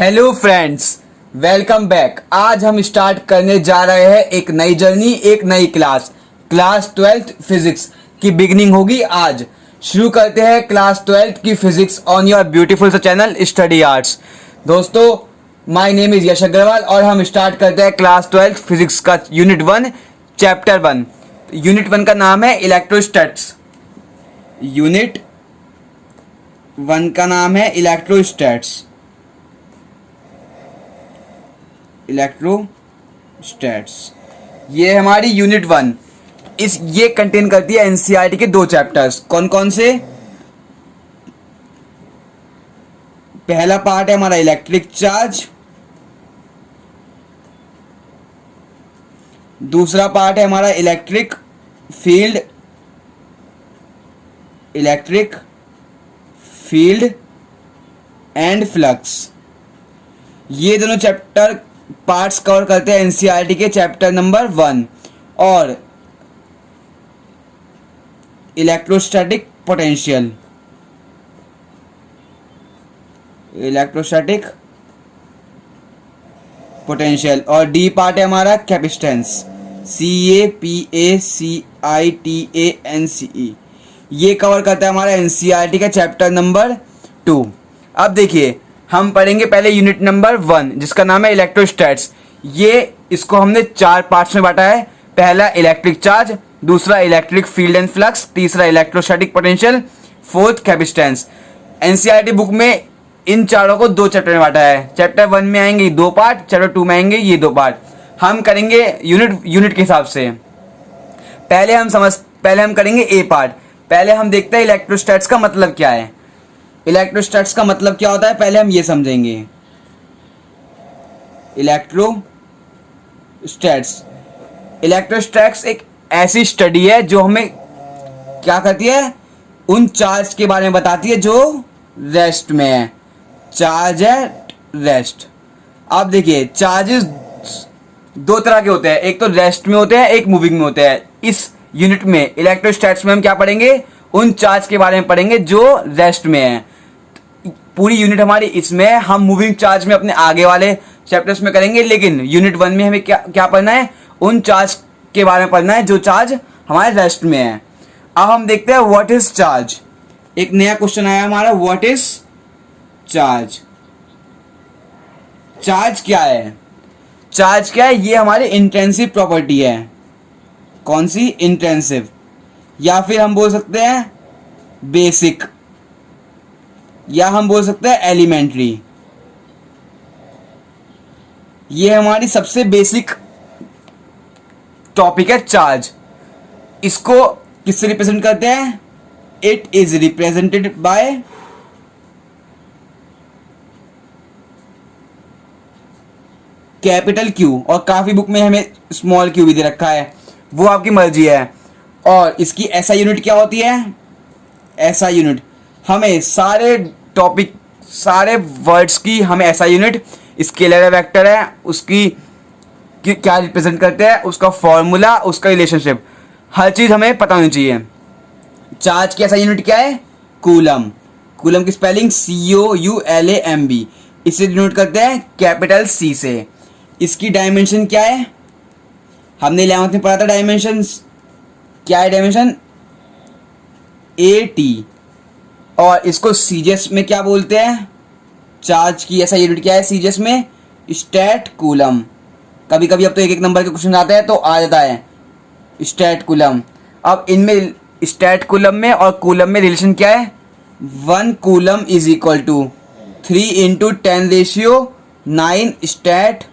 Hello friends, welcome back. आज हम start करने जा रहे हैं एक नई जर्नी, एक नई क्लास 12th फिजिक्स की बिगिनिंग होगी आज। शुरू करते हैं क्लास 12th की फिजिक्स ऑन योर ब्यूटीफुल सा चैनल स्टडी आर्ट्स। दोस्तों, माय नेम इज यश अग्रवाल और हम स्टार्ट करते हैं क्लास 12th फिजिक्स का यूनिट 1 चैप्टर 1। यूनिट 1 का नाम है इलेक्ट्रोस्टैट्स। यूनिट 1 का नाम है इलेक्ट्रोस्टैट्स। इलेक्ट्रोस्टैट्स ये हमारी यूनिट 1 ये कंटेन करती है एनसीईआरटी के 2 चैप्टर्स। कौन कौन से? पहला पार्ट है हमारा इलेक्ट्रिक चार्ज, दूसरा पार्ट है हमारा इलेक्ट्रिक फील्ड एंड फ्लक्स। ये दोनों चैप्टर पार्ट्स कवर करते हैं एनसीईआरटी के चैप्टर नंबर 1 और इलेक्ट्रोस्टैटिक पोटेंशियल और डी पार्ट है हमारा कैपेसिटेंस, CAPACITANCE। ये कवर करता है हमारा एनसीईआरटी का चैप्टर नंबर 2। अब देखिए, हम पढ़ेंगे पहले यूनिट नंबर 1 जिसका नाम है इलेक्ट्रोस्टैट्स। इसको हमने 4 पार्ट्स में बांटा है। पहला इलेक्ट्रिक चार्ज, दूसरा इलेक्ट्रिक फील्ड एंड फ्लक्स, तीसरा electrostatic potential, fourth capacitance. NCERT book में इन चारों को 2 चैप्टर में बांटा है। चैप्टर 1 में आएंगे 2 पार्ट, चैप्टर 2 में आएंगे ये 2 पार्ट। हम करेंगे यूनिट के हिसाब से। पहले हम करेंगे ए पार्ट। पहले हम देखते हैं इलेक्ट्रोस्टैट्स का मतलब क्या है। इलेक्ट्रोस्टैट्स का मतलब क्या होता है पहले हम ये समझेंगे। इलेक्ट्रोस्टैट्स एक ऐसी स्टडी है जो हमें क्या करती है, उन चार्ज के बारे में बताती है जो रेस्ट में है। Charge at rest. आप देखिए, चार्जेस 2 तरह के होते हैं, एक तो रेस्ट में होते हैं, एक मूविंग में होते हैं। इस यूनिट में इलेक्ट्रोस्टैट्स में हम क्या पढ़ेंगे, उन चार्ज के बारे में पढ़ेंगे जो रेस्ट में है। पूरी यूनिट हमारी इसमें है। हम मूविंग चार्ज में अपने आगे वाले चैप्टर्स में करेंगे, लेकिन यूनिट 1 में हमें क्या पढ़ना है, उन चार्ज के बारे में पढ़ना है जो चार्ज हमारे रेस्ट में है। अब हम देखते हैं व्हाट इज चार्ज। एक नया क्वेश्चन आया हमारा, व्हाट इज चार्ज। चार्ज क्या है? चार्ज क्या है? ये हमारी इंटेंसिव प्रॉपर्टी है। कौन सी? इंटेंसिव, या फिर हम बोल सकते हैं बेसिक, या हम बोल सकते हैं एलिमेंट्री। ये हमारी सबसे बेसिक टॉपिक है चार्ज। इसको किससे रिप्रेजेंट करते हैं? It is represented by capital Q, और काफी बुक में हमें स्मॉल क्यू भी दे रखा है, वो आपकी मर्जी है। और इसकी ऐसा यूनिट क्या होती है? ऐसा यूनिट हमें सारे टॉपिक, सारे वर्ड्स की हमें ऐसा यूनिट, स्केलर है, वेक्टर है, उसकी क्या रिप्रेजेंट करते हैं, उसका फॉर्मूला, उसका रिलेशनशिप, हर चीज हमें पता होनी चाहिए। चार्ज की ऐसा यूनिट क्या है? कूलम। कूलम की स्पेलिंग COULAMB। इसे डिनोट करते हैं कैपिटल C से। इसकी डायमेंशन क्या है? हमने 11th में पढ़ा था डायमेंशन। क्या है डायमेंशन? AT। और इसको सीजीएस में क्या बोलते हैं? चार्ज की ऐसा यूनिट क्या है सीजीएस में? Stat coulomb. कभी कभी अब तो 1 नंबर के क्वेश्चन आते हैं तो आ जाता है स्टैट कूलम। अब इनमें स्टैट कूलम में और कूलम में रिलेशन क्या है? 1 coulomb is equal to 3 × 10⁹9 stat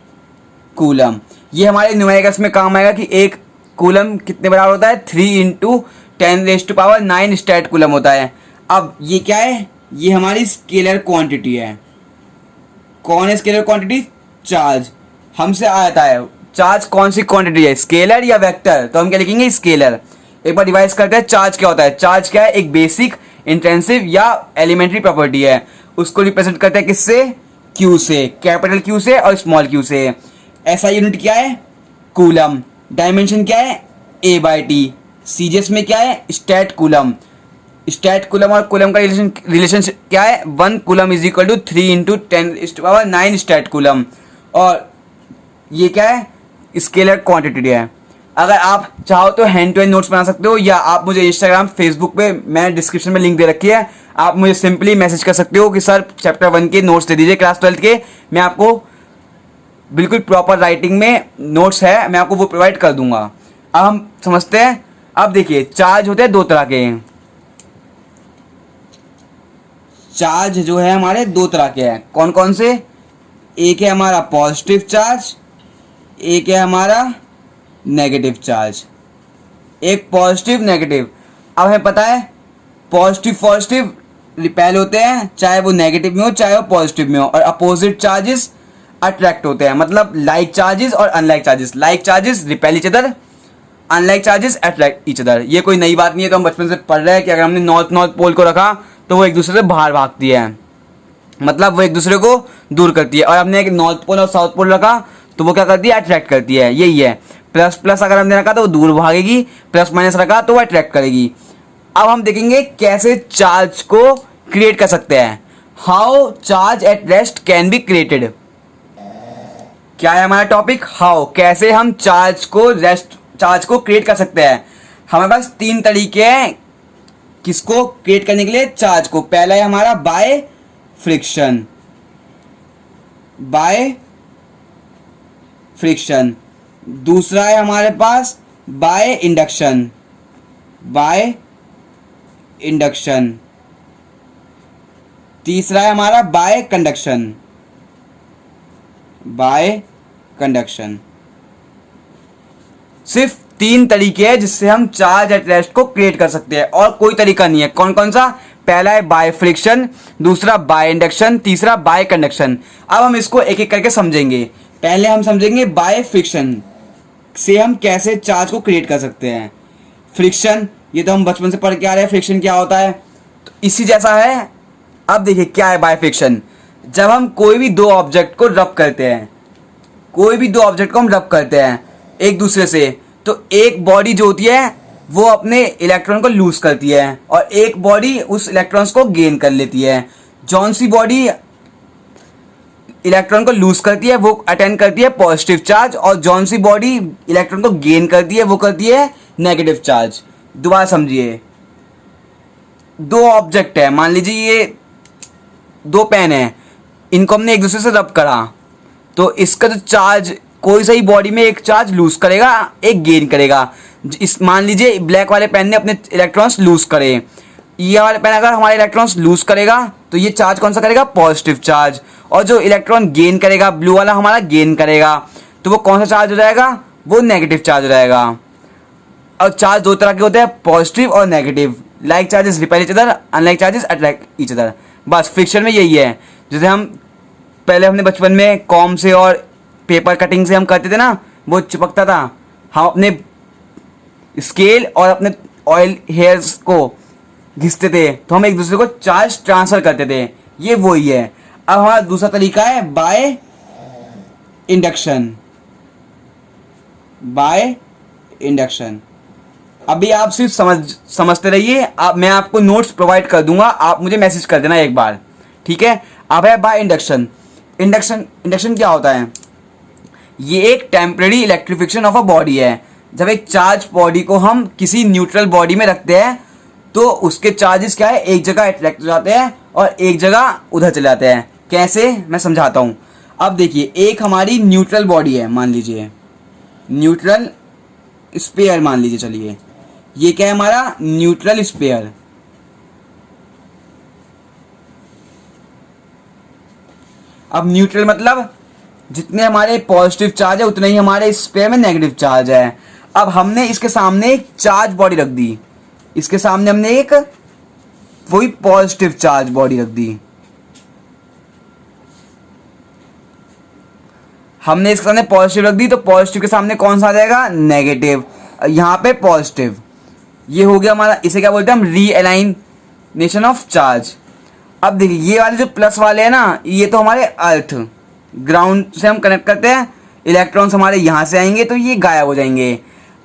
coulomb. ये हमारे न्यूमेरिकल्स में काम आएगा कि 1 कूलम कितने बराबर होता है? 3 × 10⁹9 स्टैट कूलम होता है। अब ये क्या है? ये हमारी स्केलर क्वांटिटी है। कौन है स्केलर क्वांटिटी? चार्ज। हमसे आता है चार्ज कौन सी क्वांटिटी है, स्केलर या वेक्टर? तो हम क्या लिखेंगे? स्केलर। एक बार रिवाइज करते हैं, चार्ज क्या होता है? चार्ज क्या है? एक बेसिक, इंटेंसिव या एलिमेंट्री प्रॉपर्टी है। उसको रिप्रेजेंट करते हैं किससे? क्यू से, कैपिटल क्यू से और स्मॉल क्यू से। ऐसा यूनिट क्या है? कूलम। डायमेंशन क्या है? A/T। सीजीएस में क्या है? Stat coulomb. स्टैट कूलम और कूलम का रिलेशन क्या है, 1 coulomb is equal to 3 × 10⁻⁹ stat coulomb. और ये क्या है, स्केलर क्वांटिटी है। अगर आप चाहो तो हैंड टू हैंड नोट्स बना सकते हो, या आप मुझे इंस्टाग्राम फेसबुक पे मैंने डिस्क्रिप्शन में लिंक दे रखी है, आप मुझे सिंपली मैसेज कर सकते हो कि सर चैप्टर 1 के नोट्स दे दीजिए क्लास 12 के, मैं आपको बिल्कुल प्रॉपर राइटिंग में नोट्स है मैं आपको वो प्रोवाइड कर दूंगा। अब हम समझते हैं। अब देखिए चार्ज होते हैं 2 तरह के, चार्ज जो है हमारे 2 तरह के हैं। कौन कौन से, एक है हमारा पॉजिटिव चार्ज, एक है हमारा नेगेटिव चार्ज। एक पॉजिटिव नेगेटिव। अब हमें पता है पॉजिटिव रिपेल होते हैं, चाहे वो नेगेटिव में हो चाहे वो पॉजिटिव में हो, और अपोजिट चार्जेस अट्रैक्ट होते हैं। मतलब लाइक चार्जेस और unlike charges, like charges repel each other, unlike charges attract each other. ये कोई नई बात नहीं है, तो हम बचपन से पढ़ रहे हैं कि अगर हमने नॉर्थ पोल को रखा तो वो एक दूसरे से बाहर भागती है, मतलब वो एक दूसरे को दूर करती है। और हमने एक नॉर्थ पोल और साउथ पोल रखा तो वो क्या करती है, अट्रैक्ट करती है। यही है प्लस प्लस अगर हमने रखा तो वो दूर भागेगी, प्लस माइनस रखा तो वो अट्रैक्ट करेगी। अब हम देखेंगे कैसे चार्ज को क्रिएट कर सकते हैं। How charge at rest can be created. क्या है हमारा टॉपिक, हाउ, कैसे हम चार्ज को क्रिएट कर सकते हैं। हमारे पास 3 तरीके हैं किसको क्रिएट करने के लिए, चार्ज को। पहला है हमारा बाय फ्रिक्शन, दूसरा है हमारे पास बाय इंडक्शन, तीसरा है हमारा बाय कंडक्शन। सिर्फ 3 तरीके हैं जिससे हम चार्ज एट रेस्ट को क्रिएट कर सकते हैं, और कोई तरीका नहीं है। कौन कौन सा, पहला है बाय फ्रिक्शन, दूसरा बाय इंडक्शन, तीसरा बाय कंडक्शन। अब हम इसको एक एक करके समझेंगे। पहले हम समझेंगे बाय फ्रिक्शन से हम कैसे चार्ज को क्रिएट कर सकते हैं। फ्रिक्शन, ये तो हम बचपन से पढ़ के आ रहे हैं फ्रिक्शन क्या होता है, तो इसी जैसा है। अब देखिए क्या है बाय फ्रिक्शन। जब हम कोई भी 2 ऑब्जेक्ट को रब करते हैं, एक दूसरे से, तो एक बॉडी जो होती है वो अपने इलेक्ट्रॉन को लूज करती है, और एक बॉडी उस इलेक्ट्रॉन्स को गेन कर लेती है। जौन सी बॉडी इलेक्ट्रॉन को लूज करती है वो अटेंड करती है पॉजिटिव चार्ज, और जौन सी बॉडी इलेक्ट्रॉन को गेन करती है वो करती है नेगेटिव चार्ज। दोबारा समझिए, 2 ऑब्जेक्ट है, मान लीजिए ये 2 पेन है, इनको हमने एक दूसरे से रब करा, तो इसका जो चार्ज, कोई सही बॉडी में एक चार्ज लूज करेगा, एक गेन करेगा। इस मान लीजिए ब्लैक वाले पेन ने अपने इलेक्ट्रॉन्स लूज करे, ये वाला पेन अगर हमारे इलेक्ट्रॉन्स लूज करेगा तो ये चार्ज कौन सा करेगा, पॉजिटिव चार्ज। और जो इलेक्ट्रॉन गेन करेगा, ब्लू वाला हमारा गेन करेगा, तो वो कौन सा चार्ज हो जाएगा, वो नेगेटिव चार्ज हो जाएगा। और चार्ज 2 तरह के होते हैं, पॉजिटिव और negative. Like charges repel each other, unlike charges attract each other. बस फ्रिक्शन में यही है। जैसे हमने बचपन में कॉम से और पेपर कटिंग से हम करते थे ना, वो चिपकता था, हम अपने स्केल और अपने ऑयल हेयर्स को घिसते थे, तो हम एक दूसरे को चार्ज ट्रांसफर करते थे। ये वही है। अब हमारा दूसरा तरीका है बाय इंडक्शन। अभी आप सिर्फ समझते रहिए, मैं आपको नोट्स प्रोवाइड कर दूंगा, आप मुझे मैसेज कर देना एक बार, ठीक है। अब है बाय इंडक्शन। इंडक्शन क्या होता है, ये एक temporary electrification of a body है। जब एक चार्ज बॉडी को हम किसी न्यूट्रल बॉडी में रखते हैं तो उसके चार्जेस क्या है, एक जगह अट्रैक्ट हो जाते हैं और एक जगह उधर चले जाते हैं। कैसे, मैं समझाता हूँ। अब देखिए, एक हमारी न्यूट्रल बॉडी है, मान लीजिए न्यूट्रल स्फीयर, मान लीजिए, चलिए ये क्या है हमारा न्यूट्रल स्फीयर। अब न्यूट्रल मतलब जितने हमारे पॉजिटिव चार्ज है उतने ही हमारे स्फीयर में नेगेटिव चार्ज है। अब हमने इसके सामने एक चार्ज बॉडी रख दी, इसके सामने हमने एक वही पॉजिटिव चार्ज बॉडी रख दी। हमने इसके सामने पॉजिटिव रख दी, तो पॉजिटिव के सामने कौन सा आ जाएगा, नेगेटिव। यहाँ पे पॉजिटिव, ये हो गया हमारा, इसे क्या बोलते हैं हम, रीअलाइनेशन ऑफ चार्ज। अब देखिए ये वाले जो प्लस वाले हैं ना, ये तो हमारे अर्थ ग्राउंड से हम कनेक्ट करते हैं, इलेक्ट्रॉन्स हमारे यहाँ से आएंगे तो ये गायब हो जाएंगे।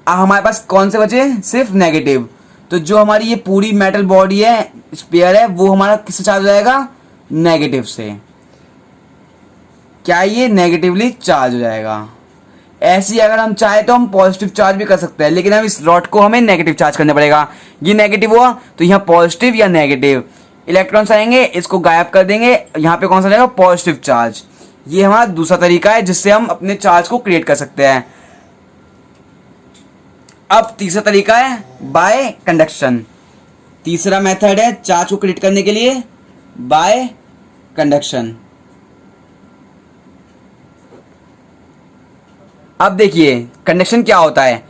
अब हमारे पास कौन से बचे, सिर्फ नेगेटिव। तो जो हमारी ये पूरी मेटल बॉडी है, स्फीयर है, वो हमारा किससे चार्ज हो जाएगा? नेगेटिव से। क्या ये नेगेटिवली चार्ज हो जाएगा। ऐसी अगर हम चाहे तो हम पॉजिटिव चार्ज भी कर सकते हैं, लेकिन हम इस रॉड को हमें नेगेटिव चार्ज करना पड़ेगा। ये नेगेटिव हुआ तो यहाँ पॉजिटिव या नेगेटिव इलेक्ट्रॉन्स आएंगे, इसको गायब कर देंगे, यहाँ पे कौन सा जाएगा? Positive charge. ये हमारा दूसरा तरीका है जिससे हम अपने चार्ज को क्रिएट कर सकते हैं। अब तीसरा तरीका है बाय कंडक्शन। तीसरा मेथड है चार्ज को क्रिएट करने के लिए बाय कंडक्शन। अब देखिए कंडक्शन क्या होता है।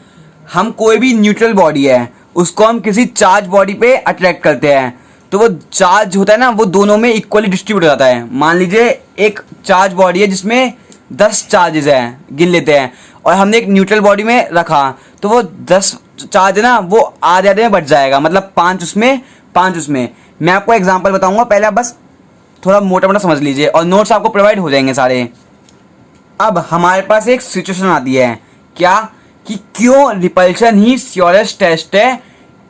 हम कोई भी न्यूट्रल बॉडी है उसको हम किसी चार्ज बॉडी पे अट्रैक्ट करते हैं, तो वो चार्ज होता है ना, वो दोनों में इक्वली डिस्ट्रीब्यूट हो जाता है। मान लीजिए एक चार्ज बॉडी है जिसमें 10 चार्जेस हैं, गिन लेते हैं, और हमने एक न्यूट्रल बॉडी में रखा, तो वो 10 चार्ज है ना, वो आधे आधे में बट जाएगा, मतलब 5 उसमें 5 उसमें। मैं आपको एग्जांपल बताऊंगा, पहले आप बस थोड़ा मोटा मोटा समझ लीजिए और नोट्स आपको प्रोवाइड हो जाएंगे सारे। अब हमारे पास एक सिचुएशन आती है, क्या कि क्यों रिपल्शन ही श्योरेस्ट टेस्ट है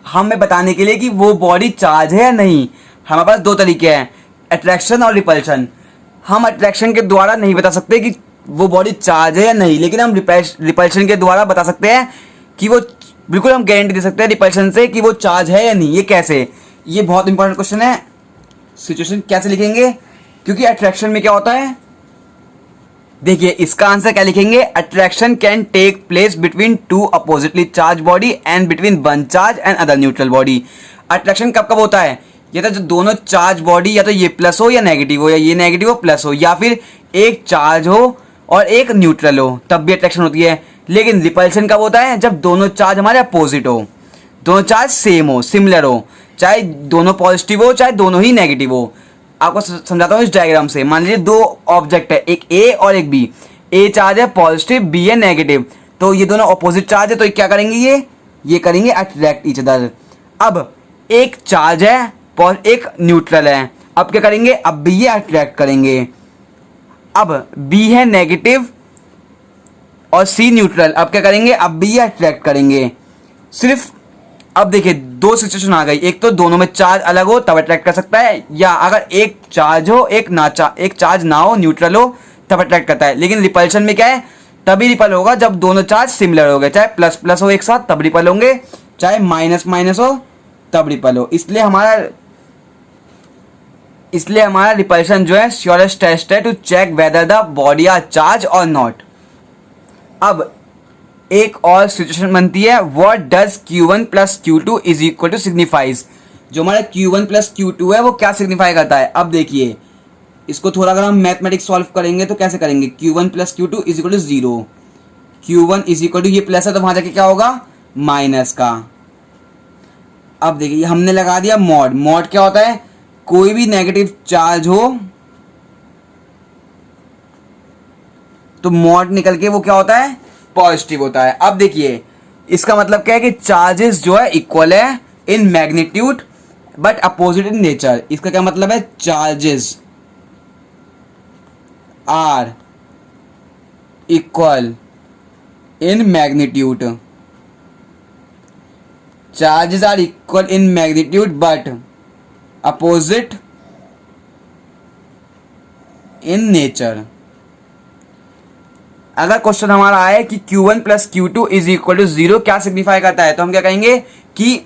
हमें बताने के लिए कि वो बॉडी चार्ज है या नहीं। हमारे पास दो तरीके हैं, अट्रैक्शन और रिपल्शन। हम अट्रैक्शन के द्वारा नहीं बता सकते कि वो बॉडी चार्ज है या नहीं, लेकिन हम रिपल्शन के द्वारा बता सकते हैं कि वो, बिल्कुल हम गारंटी दे सकते हैं रिपल्शन से कि वो चार्ज है या नहीं। ये कैसे? ये बहुत इंपॉर्टेंट क्वेश्चन है। सिचुएशन कैसे लिखेंगे? क्योंकि अट्रैक्शन में क्या होता है, देखिए इसका आंसर क्या लिखेंगे? Attraction can take place between two oppositely charge body and between one charge and other neutral body. अट्रैक्शन कब कब होता है? ये तो जो दोनों चार्ज बॉडी, या तो ये प्लस हो या नेगेटिव हो, या ये नेगेटिव हो प्लस हो, या फिर एक चार्ज हो और एक न्यूट्रल हो, तब भी अट्रैक्शन होती है। लेकिन रिपल्शन कब होता है? जब दोनों चार्ज हमारे अपोजिट हो, दोनों चार्ज सेम हो, सिमिलर हो, चाहे दोनों पॉजिटिव हो चाहे दोनों ही नेगेटिव हो। आपको समझाता हूँ इस डायग्राम से। मान लीजिए दो ऑब्जेक्ट है, एक ए और एक बी। ए चार्ज है पॉजिटिव, बी है नेगेटिव, तो ये दोनों अपोजिट चार्ज है, तो क्या करेंगे? ये करेंगे अट्रैक्ट ईच अदर। अब एक चार्ज है, एक न्यूट्रल है, अब क्या करेंगे? अब भी ये अट्रैक्ट करेंगे। अब बी है नेगेटिव और सी न्यूट्रल, अब क्या करेंगे? अब भी ये अट्रैक्ट करेंगे। सिर्फ अब देखिए दो सिचुएशन आ गई, एक तो दोनों में चार्ज अलग हो तब अट्रैक्ट कर सकता है, या अगर एक चार्ज हो एक चार्ज ना हो, न्यूट्रल हो, तब अट्रैक्ट करता है। लेकिन रिपल्शन में क्या है? तभी रिपल होगा जब दोनों चार्ज सिमिलर हो गए, चाहे प्लस प्लस हो एक साथ तब रिपल होंगे, चाहे माइनस माइनस हो तब रिपल हो। इसलिए हमारा रिपल्शन जो है श्योरेस्ट टेस्ट है to check whether the body are charge और नॉट। अब एक और सिचुएशन बनती है, what does Q1 plus Q2 is equal to signifies. जो हमारा Q1 प्लस Q2 है वो क्या सिग्निफाई करता है? अब देखिए इसको थोड़ा अगर हम मैथमेटिक्स सॉल्व करेंगे तो कैसे करेंगे? Q1 plus Q2 is equal to 0, Q1 is equal to, ये प्लस है तो वहां जाके क्या होगा? माइनस का। अब देखिए हमने लगा दिया मॉड। मॉड क्या होता है? कोई भी नेगेटिव चार्ज हो तो मॉड निकल के वो क्या होता है? पॉजिटिव होता है। अब देखिए इसका मतलब क्या है कि चार्जेस जो है इक्वल है in magnitude but opposite in nature. इसका क्या मतलब है? Charges are equal in magnitude, charges are equal in magnitude but opposite in nature. अगर क्वेश्चन हमारा आए कि Q1 plus Q2 is equal to 0 क्या सिग्निफाई करता है, तो हम क्या कहेंगे कि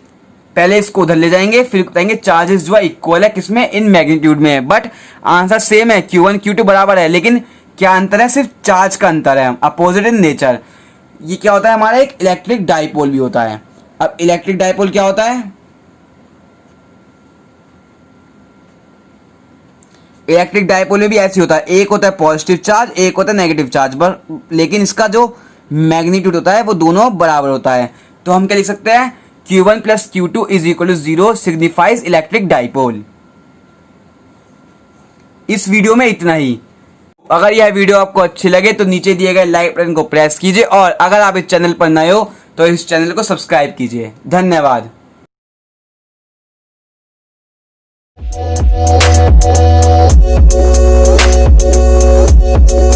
पहले इसको उधर ले जाएंगे, फिर कहेंगे चार्जेस जो है इक्वल है किसमें? इन मैग्नीट्यूड में। बट आंसर सेम है, Q1 Q2 बराबर है, लेकिन क्या अंतर है? सिर्फ चार्ज का अंतर है, अपोजिट इन नेचर। ये क्या होता है? हमारा एक इलेक्ट्रिक डाइपोल भी होता है। अब इलेक्ट्रिक डाइपोल क्या होता है? इलेक्ट्रिक डाइपोल में भी ऐसे होता है, एक होता है पॉजिटिव चार्ज, एक होता है नेगेटिव चार्ज, लेकिन इसका जो मैग्नीट्यूड होता है वो दोनों बराबर होता है। तो हम क्या लिख सकते हैं? Q1 plus Q2 is equal to 0 signifies electric dipole. इस वीडियो में इतना ही। अगर यह वीडियो आपको अच्छी लगे तो नीचे दिए गए लाइक बटन को प्रेस कीजिए, और अगर आप इस चैनल पर नए हो तो इस चैनल को सब्सक्राइब कीजिए। धन्यवाद। We'll be right back.